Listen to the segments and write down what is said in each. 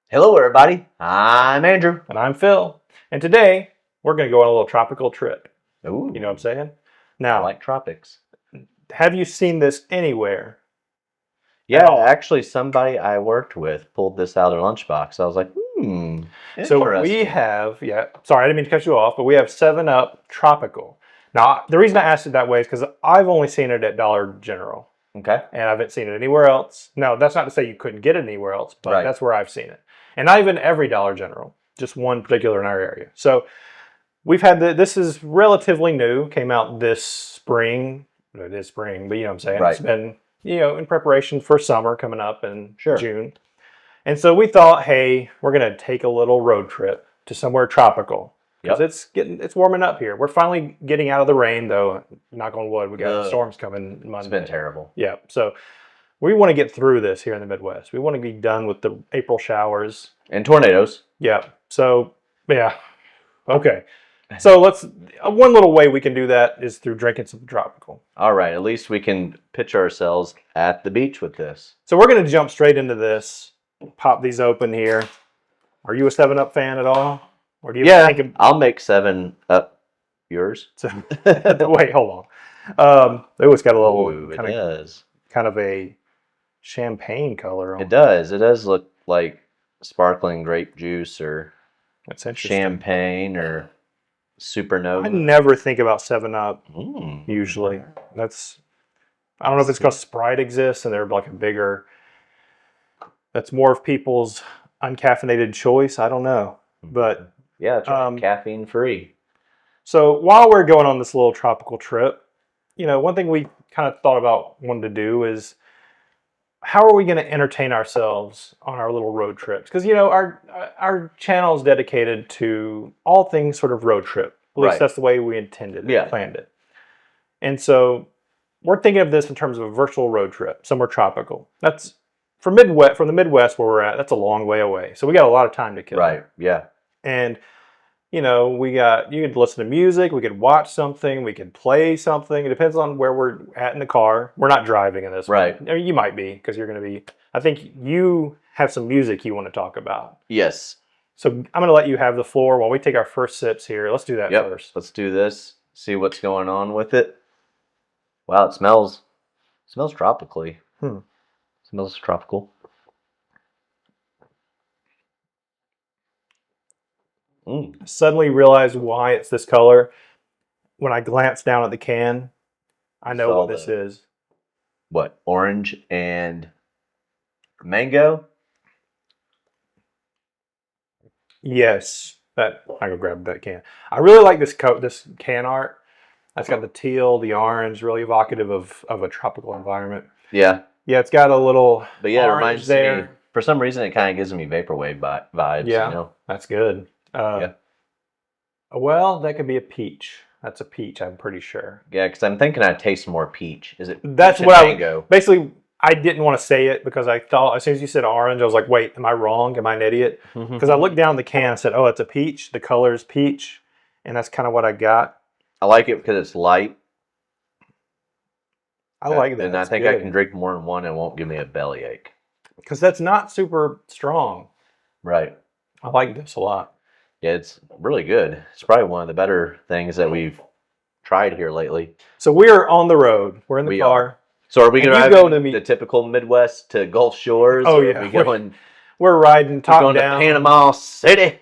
Hello, everybody. I'm Andrew. And I'm Phil. And today we're going to go on a little tropical trip. Ooh, You know what I'm saying? I Now, like tropics. have you seen this anywhere at Yeah, all? actually, somebody I worked with pulled this out of their lunchbox. I was like, So we interesting. have, sorry, I didn't mean to cut you off, but we have 7 Up Tropical. Now, the reason I asked it that way is because I've only seen it at Dollar General. Okay. And I haven't seen it anywhere else. Now, that's not to say you couldn't get it anywhere else, but Right. that's where I've seen it. And not even every Dollar General, just one particular in our area. So we've had this is relatively new, came out this spring. It is spring, but you know what I'm saying? It's Right. been, in preparation for summer coming up in Sure. June. And so we thought, hey, we're going to take a little road trip to somewhere tropical because Yep. it's warming up here. We're finally getting out of the rain, though. Knock on wood, we got Ugh. storms coming Monday. It's been terrible. Yeah. So we want to get through this here in the Midwest. We want to be done with the April showers. And tornadoes. Yeah. So, yeah. Okay. So one little way we can do that is through drinking some tropical. All right. At least we can picture ourselves at the beach with this. So we're going to jump straight into this. Pop these open here. Are you a 7-Up fan at all? Or do you think of, I'll make 7 Up yours. wait, hold on. It's got a little Ooh, it does. kind of a champagne color on It does. It does look like sparkling grape juice or That's interesting. champagne or supernova. I never think about 7-Up Mm. usually. I don't know if it's because Sprite exists and they're like a bigger. That's more of people's uncaffeinated choice. I don't know, but Yeah, that's right. Caffeine free. so while we're going on this little tropical trip, one thing we kind of thought about wanting to do is how are we going to entertain ourselves on our little road trips? Because our channel is dedicated to all things sort of road trip. At least Right. that's the way we intended it, Yeah. planned it. And so we're thinking of this in terms of a virtual road trip, somewhere tropical. That's from the Midwest where we're at. That's a long way away, so we got a lot of time to kill. Right. Yeah. And you could listen to music, we could watch something, we could play something. It depends on where we're at in the car. We're not driving in this Right. one. I mean, you might be because you're going to be. I think you have some music you want to talk about. Yes. So I'm going to let you have the floor while we take our first sips here. Let's do that Yep. first. Let's do this. See what's going on with it. Wow, it smells tropically. Smells tropical. I suddenly realized why it's this color. When I glance down at the can, I know Saw what this is. What? Orange and mango? Yes, I go grab that can. I really like this can art. That's got the teal, the orange, really evocative of a tropical environment. Yeah. Yeah, it's got a little But yeah, it orange reminds there. me. For some reason, it kind of gives me vaporwave vibes. Yeah. You know? That's good. Yeah. Well, that could be a peach. That's a peach, I'm pretty sure. Yeah, because I'm thinking I taste more peach. Is it? That's peach what and mango? basically. I didn't want to say it because I thought as soon as you said orange, I was like, "Wait, am I wrong? Am I an idiot?" Because I looked down the can and said, "Oh, it's a peach. The color is peach," and that's kind of what I got. I like it because it's light. I like that. And I think I can drink more than one and it won't give me a bellyache. because that's not super strong. Right. I like this a lot. Yeah, it's really good. It's probably one of the better things that we've tried here lately. So we're on the road. We're in the We car. are. So are we And going you to go to meet- the typical Midwest to Gulf Shores? Oh, or yeah. Are we going, We're riding top going down. to Panama City?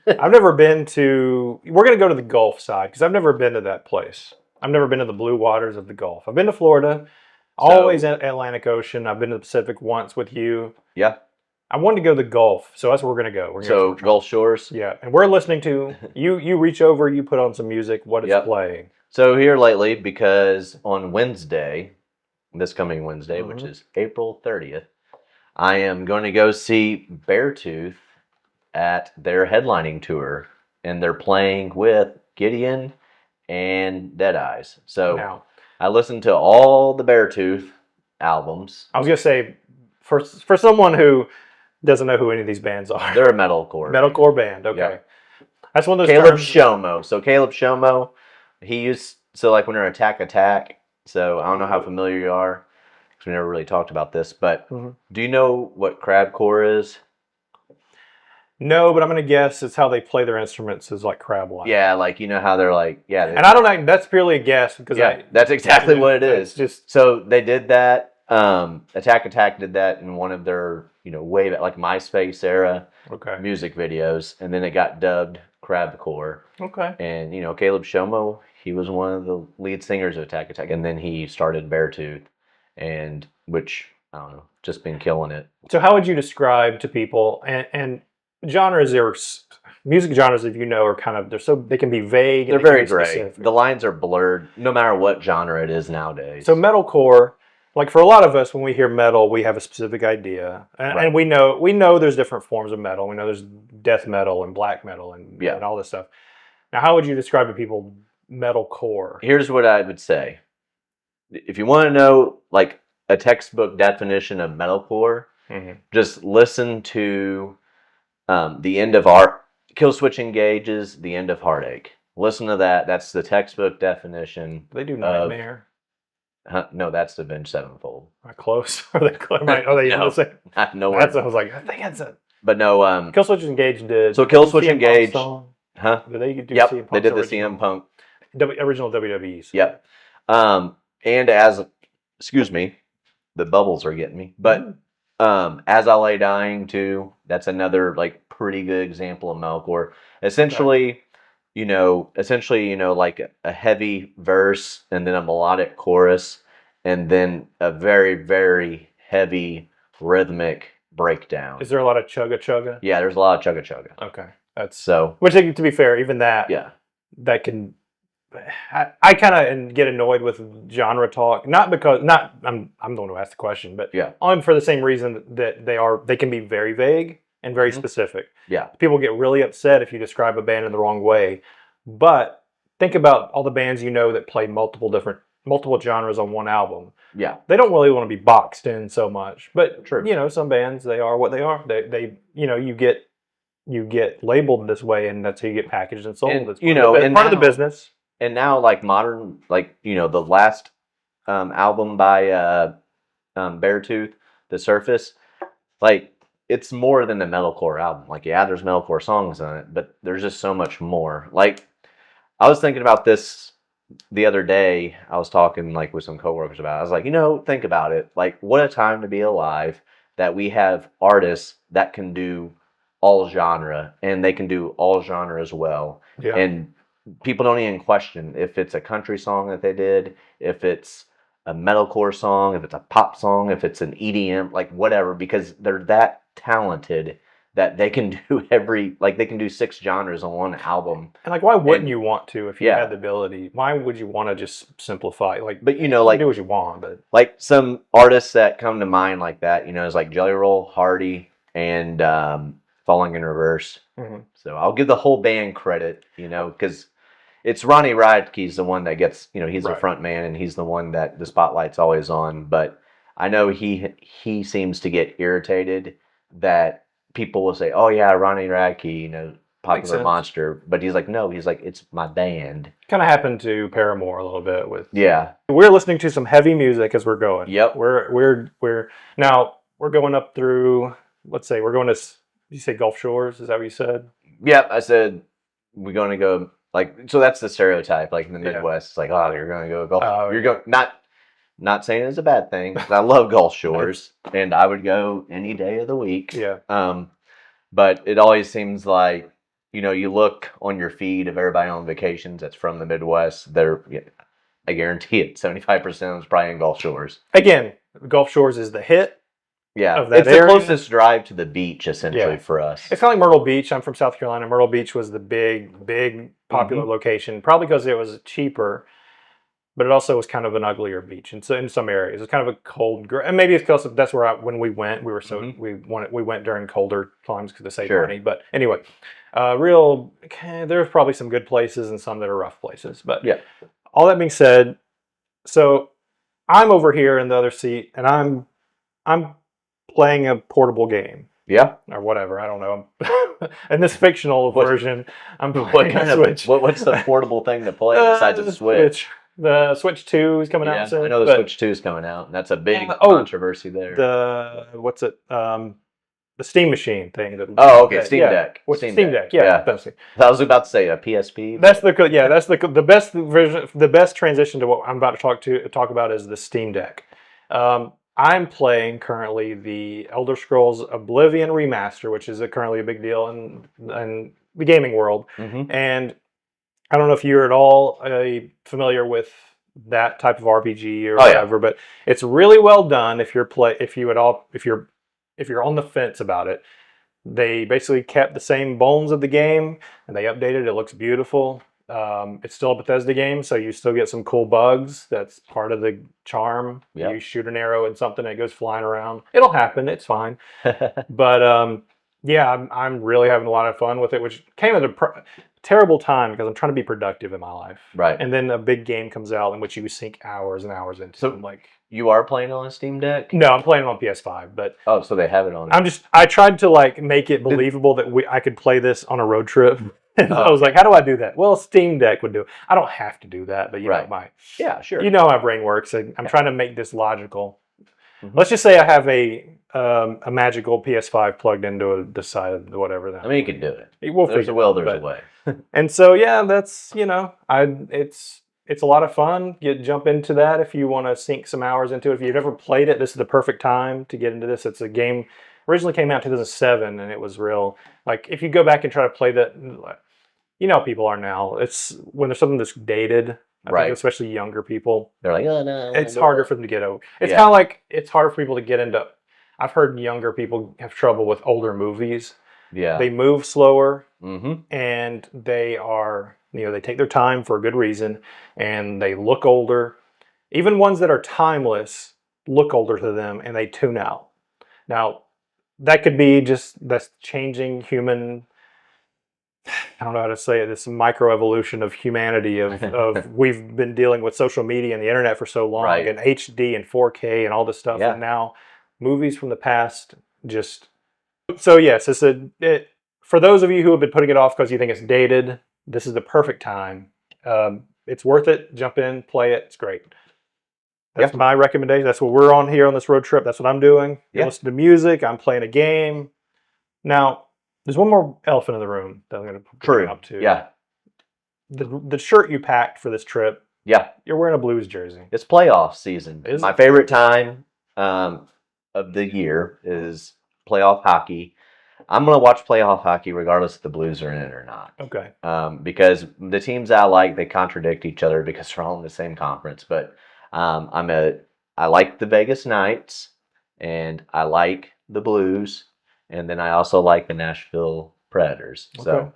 I've never been to. We're going to go to the Gulf side because I've never been to that place. I've never been to the blue waters of the Gulf. I've been to Florida, always in Atlantic Ocean. I've been to the Pacific once with you. Yeah. I wanted to go to the Gulf, so that's where we're going to go. We're gonna So go Gulf Shores. yeah, and we're listening to you. You reach over, you put on some music. What is Yep. playing? So here lately, because on Wednesday, this coming Wednesday, which is April 30th, I am going to go see Beartooth at their headlining tour, and they're playing with Gideon and Dead Eyes. So Now, I listened to all the Beartooth albums. I was going to say for someone who doesn't know who any of these bands are, They're a metalcore band. Okay, Yeah. that's one of those Caleb terms. Shomo. So Caleb Shomo, like when they're Attack. So I don't know how familiar you are because we never really talked about this. But do you know what crabcore is? No, but I'm gonna guess it's how they play their instruments is like crab like. Yeah, like you know how they're like, yeah, And I don't know. That's purely a guess because yeah, that's exactly what it it's is. just So they did that. Attack Attack did that in one of their, way back, like MySpace era okay. music videos, and then it got dubbed Crabcore. Okay. And Caleb Shomo, he was one of the lead singers of Attack Attack, and then he started Beartooth, and which I don't know, just been killing it. So how would you describe to people and genres are music genres, if are kind of they can be vague. They're and they very can be gray. specific. The lines are blurred, no matter what genre it is nowadays. So metalcore, like for a lot of us, when we hear metal, we have a specific idea, and we know there's different forms of metal. We know there's death metal and black metal and all this stuff. Now, how would you describe to people metalcore? Here's what I would say: if you want to know like a textbook definition of metalcore, just listen to the end of our Kill Switch Engage's The End of Heartache. Listen to that. That's the textbook definition. They do Nightmare. No, that's Avenged Sevenfold. Am I close? Are they no, the same? Nowhere. I was like, I think that's it. But no. Kill Switch Engage did. So Kill Switch CM Engage. Song? Huh? Did they do yep, CM they did the original? CM Punk. Original WWE's. Yep. And excuse me, the bubbles are getting me. But As I Lay Dying too, that's another like pretty good example of metalcore. Essentially, like a heavy verse and then a melodic chorus and then a very, very heavy rhythmic breakdown. Is there a lot of chugga chugga? Yeah, there's a lot of chugga chugga. Okay. That's so. Which, to be fair, even that. Yeah. That can. I kind of get annoyed with genre talk, not because I'm the one who asked the question, but only for the same reason that they can be very vague and very specific. Yeah, people get really upset if you describe a band in the wrong way. But think about all the bands that play multiple genres on one album. Yeah, they don't really want to be boxed in so much. But true, some bands they are what they are. They you get labeled this way, and that's how you get packaged and sold. And, it's part of the business. And now, like modern, like the last album by Beartooth, The Surface, like it's more than a metalcore album. Like, yeah, there's metalcore songs on it, but there's just so much more. Like, I was thinking about this the other day. I was talking like with some coworkers about it. I was like, think about it. Like, what a time to be alive that we have artists that can do all genre, and they can do all genre as well. Yeah. And people don't even question if it's a country song that they did, if it's a metalcore song, if it's a pop song, if it's an EDM, like whatever, because they're that talented that they can do they can do 6 genres on one album. And like, why wouldn't you want to if you had the ability? Why would you want to just simplify? But you do what you want. But like some artists that come to mind like that, is like Jelly Roll, Hardy, and Falling in Reverse. Mm-hmm. So I'll give the whole band credit, because it's Ronnie Radke's the one that gets, he's the front man and he's the one that the spotlight's always on. But I know he seems to get irritated that people will say, "Oh yeah, Ronnie Radke, popular monster," but he's like, "No," he's like, "It's my band." Kind of happened to Paramore a little bit with. Yeah, we're listening to some heavy music as we're going. Yep, we're going up through. Let's say we're going to. You say Gulf Shores? Is that what you said? Yep, I said we're going to go. So that's the stereotype. Like in the Midwest, it's like, oh, you're going to go Gulf. You're going not saying it's a bad thing. I love Gulf Shores, and I would go any day of the week. Yeah. But it always seems like you look on your feed of everybody on vacations that's from the Midwest. I guarantee it, 75% is probably in Gulf Shores. Again, Gulf Shores is the hit. Yeah, of that it's area. The closest drive to the beach, essentially, for us. It's kind of like Myrtle Beach. I'm from South Carolina. Myrtle Beach was the big, popular location, probably because it was cheaper, but it also was kind of an uglier beach. And so in some areas, it's kind of a cold, and maybe it's because that's where when we went, we were we went during colder times because to save money. But anyway, there's probably some good places and some that are rough places. But all that being said, so I'm over here in the other seat, and I'm playing a portable game. Yeah. Or whatever. I don't know. In this fictional version, I'm playing a Switch. What's the portable thing to play besides a Switch? The Switch 2 is coming out soon. I know the Switch 2 is coming out, and that's a big controversy there. What's it? the Steam machine thing. Oh, okay, Steam Deck. Steam Deck. Yeah, that's it. I was about to say a PSP. That's the best version. The best transition to what I'm about to talk about is the Steam Deck. I'm playing currently the Elder Scrolls Oblivion remaster, which is currently a big deal in the gaming world. Mm-hmm. And I don't know if you're at all familiar with that type of RPG or whatever, but it's really well done. If you're on the fence about it, they basically kept the same bones of the game and they updated it. It looks beautiful. It's still a Bethesda game, so you still get some cool bugs. That's part of the charm. Yep. You shoot an arrow at something, it goes flying around. It'll happen. It's fine. But yeah, I'm really having a lot of fun with it, which came at a terrible time because I'm trying to be productive in my life. Right. And then a big game comes out in which you sink hours and hours into. So, like, you are playing on a Steam Deck? No, I'm playing on PS5, but oh, so they have it on. I tried to like make it believable that I could play this on a road trip. And I was like, how do I do that? Well, Steam Deck would do it. I don't have to do that, but you know, yeah, sure. You know how my brain works. I'm trying to make this logical. Mm-hmm. Let's just say I have a magical PS5 plugged into the side of whatever. I mean, you can do it. There's a will, there's a way. And so, yeah, that's, it's a lot of fun. Jump into that if you want to sink some hours into it. If you've never played it, this is the perfect time to get into this. It's a game originally came out in 2007, and it was real. Like, if you go back and try to play that, you know how people are now. It's when there's something that's dated, I think especially younger people. They're like, oh, no. It's harder for them to get over. It's kind of like it's harder for people to get into. I've heard younger people have trouble with older movies. Yeah. They move slower, mm-hmm. and they are, they take their time for a good reason, and they look older. Even ones that are timeless look older to them, and they tune out. Now, that could be that's changing human. I don't know how to say it. This microevolution of humanity of we've been dealing with social media and the internet for so long, and HD and 4K and all this stuff, and now movies from the past just. So yes, for those of you who have been putting it off because you think it's dated, this is the perfect time. It's worth it. Jump in, play it. It's great. That's my recommendation. That's what we're on here on this road trip. That's what I'm doing. You listen to music. I'm playing a game. Now, there's one more elephant in the room that I'm going to bring up to. Yeah. The shirt you packed for this trip. Yeah. You're wearing a Blues jersey. It's playoff season. My favorite time of the year is playoff hockey. I'm going to watch playoff hockey regardless if the Blues are in it or not. Okay. Because the teams I like, they contradict each other because they're all in the same conference. But I like the Vegas Knights, and I like the Blues, and then I also like the Nashville Predators. Okay.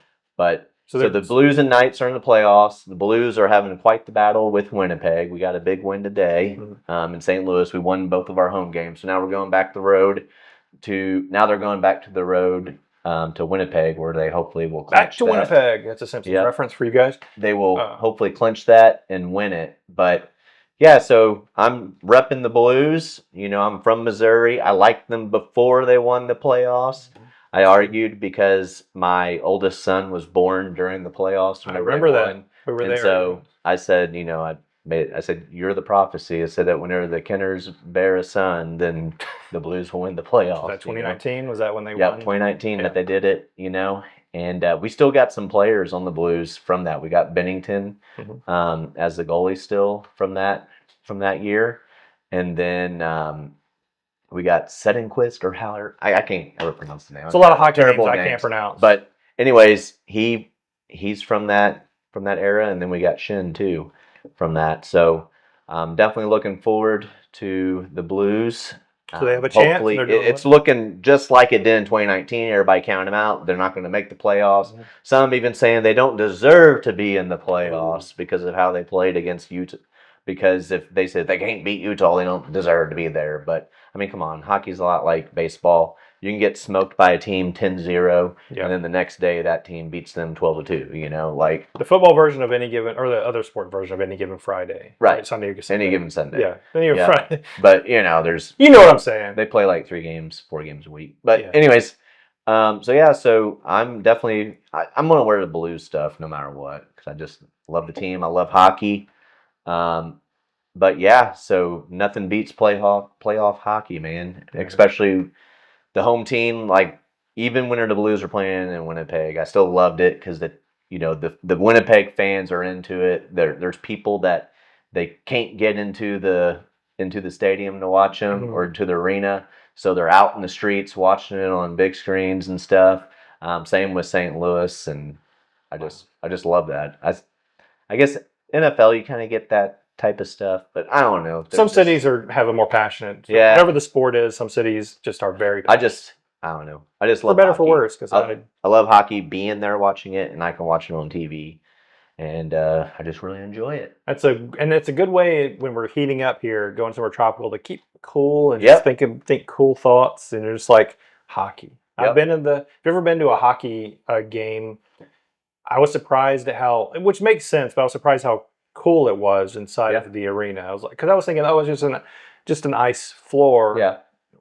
So the Blues and Knights are in the playoffs. The Blues are having quite the battle with Winnipeg. We got a big win today in St. Louis. We won both of our home games. So now we're going back the road they're going back to the road to Winnipeg, where they hopefully will clinch back to that. Winnipeg. That's a Simpsons reference for you guys. They will hopefully clinch that and win it. But yeah, so I'm repping the Blues. I'm from Missouri. I liked them before they won the playoffs. I argued because my oldest son was born during the playoffs. I remember that. We were there. So I said, I said, you're the prophecy. I said that whenever the Kenners bear a son, then the Blues will win the playoffs. Was that 2019? Was that when they won? Yeah, 2019 that they did it, And we still got some players on the Blues from that. We got Bennington as the goalie still from that year. And then we got Sedenquist or Haller. I can't ever pronounce the name. It's a lot of hockey names I can't pronounce. But anyways, he's from that era, and then we got Shin too from that. So I'm definitely looking forward to the Blues. So they have a chance. Hopefully, it's looking just like it did in 2019. Everybody counted them out. They're not going to make the playoffs. Mm-hmm. Some even saying they don't deserve to be in the playoffs because of how they played against Utah. Because if they said they can't beat Utah, they don't deserve to be there. But, I mean, come on. Hockey's a lot like baseball. You can get smoked by a team 10-0, and then the next day that team beats them 12-2, like... The football version of any given, or the other sport version of any given Friday. Right. Sunday. Any given Sunday. Yeah. Any given Friday. But, there's... You know what I'm saying. They play like 4 games a week. But anyways, so I'm definitely... I'm going to wear the Blues stuff no matter what, because I just love the team. I love hockey. But yeah, so nothing beats playoff hockey, man. Especially the home team, like even when the Blues were playing in Winnipeg, I still loved it because the Winnipeg fans are into it. There's people that they can't get into the stadium to watch them or to the arena, so they're out in the streets watching it on big screens and stuff. Same with St. Louis, and I just love that. I guess NFL you kind of get that type of stuff, but I don't know. Some cities have a more passionate. Yeah. Whatever the sport is, some cities just are very passionate. I don't know. I just love for better hockey. For worse, because I love hockey, being there watching it, and I can watch it on TV, and I just really enjoy it. It's a good way when we're heating up here, going somewhere tropical, to keep cool and just think cool thoughts, and it's like hockey. Have you ever been to a hockey game? I was surprised at how, which makes sense, but I was surprised how cool it was inside of the arena. I was like, because I was thinking, oh, it's just an ice floor,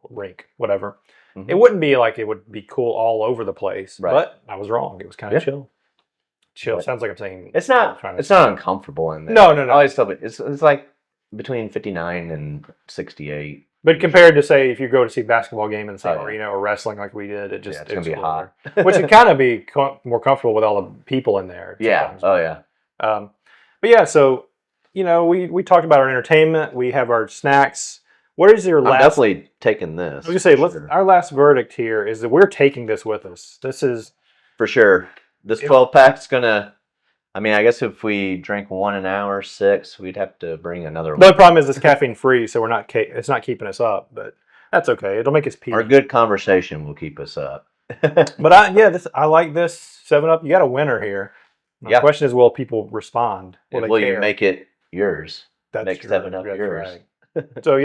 rink, whatever. Mm-hmm. It wouldn't be like it would be cool all over the place, but I was wrong. It was kind of chill. Chill. Sounds like I'm saying it's not uncomfortable in there. No. I always tell me it's like between 59 and 68. But compared to, say, if you go to see a basketball game in the same arena or wrestling like we did, it's gonna be hot. Which would kind of be more comfortable with all the people in there. Sometimes. Oh yeah. But yeah, so we talked about our entertainment. We have our snacks. What is your last? I'm definitely taking this. I was gonna say, our last verdict here is that we're taking this with us. This is for sure. This 12-pack's gonna. I mean, I guess if we drink one an hour, 6, we'd have to bring another one. The problem is it's caffeine free, so it's not keeping us up, but that's okay. It'll make us pee. Our good conversation will keep us up. But I like this 7-Up. You got a winner here. The question is, will people respond? Will you make it yours? Make 7-Up yours. Right. So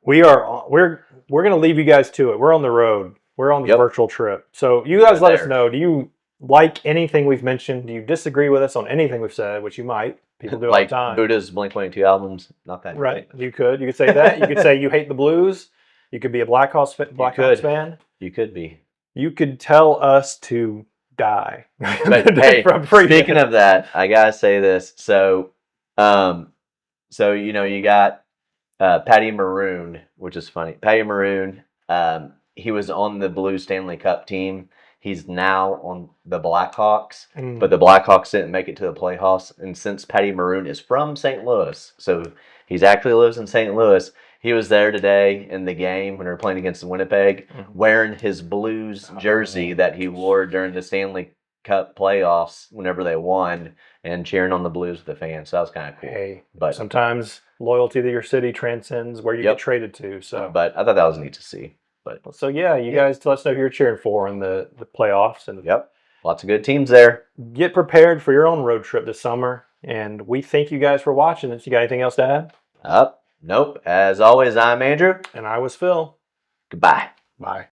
we're gonna leave you guys to it. We're on the road. We're on the virtual trip. So you guys let us know. Do you like anything we've mentioned? Do you disagree with us on anything we've said? Which you might. People do all the time. Buddha's Blink-182 albums, not that right. Good. You could say that. You could say you hate the Blues. You could be a Blackhawks fan. You could be. You could tell us to die. But hey, speaking of that, I gotta say this. So you got Patty Maroon, which is funny. Patty Maroon, he was on the Blues Stanley Cup team. He's now on the Blackhawks, but the Blackhawks didn't make it to the playoffs. And since Patty Maroon is from St. Louis, so he's actually lives in St. Louis, he was there today in the game when they were playing against Winnipeg, wearing his Blues jersey that he wore during the Stanley Cup playoffs whenever they won, and cheering on the Blues with the fans. So that was kind of cool. Hey, but sometimes loyalty to your city transcends where you get traded to. So, but I thought that was neat to see. But so you guys let us know who you're cheering for in the playoffs, and lots of good teams there. Get prepared for your own road trip this summer, and we thank you guys for watching. If you got anything else to add? Nope. As always, I'm Andrew, and I was Phil. Goodbye. Bye.